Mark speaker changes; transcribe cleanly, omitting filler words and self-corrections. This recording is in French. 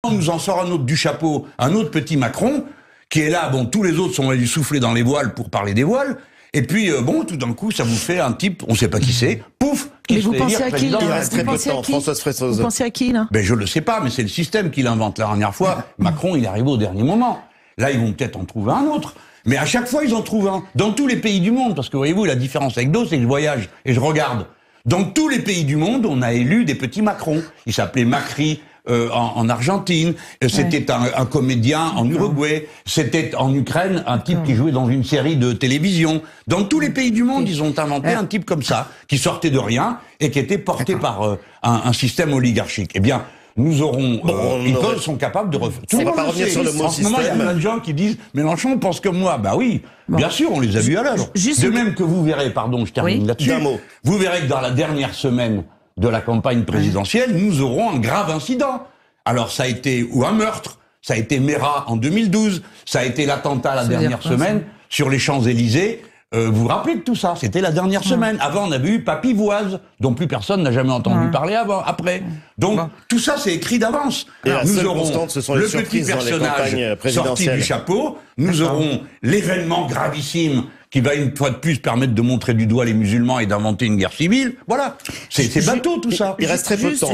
Speaker 1: On nous en sort un autre du chapeau, un autre petit Macron, qui est là, bon, tous les autres sont allés souffler dans les voiles pour parler des voiles, et puis, bon, tout d'un coup, ça vous fait un type, on sait pas qui c'est, pouf, qui
Speaker 2: mais
Speaker 1: se
Speaker 2: vous
Speaker 1: fait
Speaker 2: pensez
Speaker 1: élire
Speaker 2: à qui,
Speaker 1: président.
Speaker 3: Il reste très peu de temps, Françoise
Speaker 2: Vous
Speaker 3: Fressoz.
Speaker 2: pensez à qui, là?
Speaker 1: Ben, je le sais pas, mais c'est le système qui l'invente. La dernière fois, Macron, il est arrivé au dernier moment. Là, ils vont peut-être en trouver un autre. Mais à chaque fois, ils en trouvent un. Dans tous les pays du monde, parce que voyez-vous, la différence avec d'autres, c'est que je voyage et je regarde. Dans tous les pays du monde, on a élu des petits Macron. Il s'appelait Macri en Argentine. C'était un comédien en Uruguay. C'était en Ukraine un type qui jouait dans une série de télévision. Dans tous les pays du monde, ils ont inventé un type comme ça, qui sortait de rien et qui était porté par un système oligarchique. Eh bien, nous aurons... ils sont capables de refaire...
Speaker 3: On va pas revenir sur le mot
Speaker 1: en ce moment, il y a
Speaker 3: système.
Speaker 1: plein de gens qui disent « Mélenchon pense comme moi ». Bah oui, bien sûr, on les a vus à l'œuvre.
Speaker 2: Juste-
Speaker 1: De même que vous verrez, pardon, je termine là-dessus,
Speaker 3: D'un mot.
Speaker 1: vous verrez que dans la dernière semaine de la campagne présidentielle, nous aurons un grave incident. Alors ça a été, ou un meurtre, ça a été Mera en 2012, ça a été l'attentat la dernière semaine sur les Champs-Élysées. Vous vous rappelez de tout ça? C'était la dernière semaine. Avant, on avait eu Papivoise, dont plus personne n'a jamais entendu parler après. Donc, tout ça, c'est écrit d'avance.
Speaker 3: Et la
Speaker 1: Nous
Speaker 3: seule
Speaker 1: aurons
Speaker 3: constante, ce sont les
Speaker 1: le petit
Speaker 3: surprises dans les
Speaker 1: personnage
Speaker 3: campagnes
Speaker 1: sorti
Speaker 3: présidentielles.
Speaker 1: du chapeau. Nous aurons l'événement gravissime qui va une fois de plus permettre de montrer du doigt les musulmans et d'inventer une guerre civile. Voilà. C'est bateau, tout ça.
Speaker 3: Il reste très peu de temps.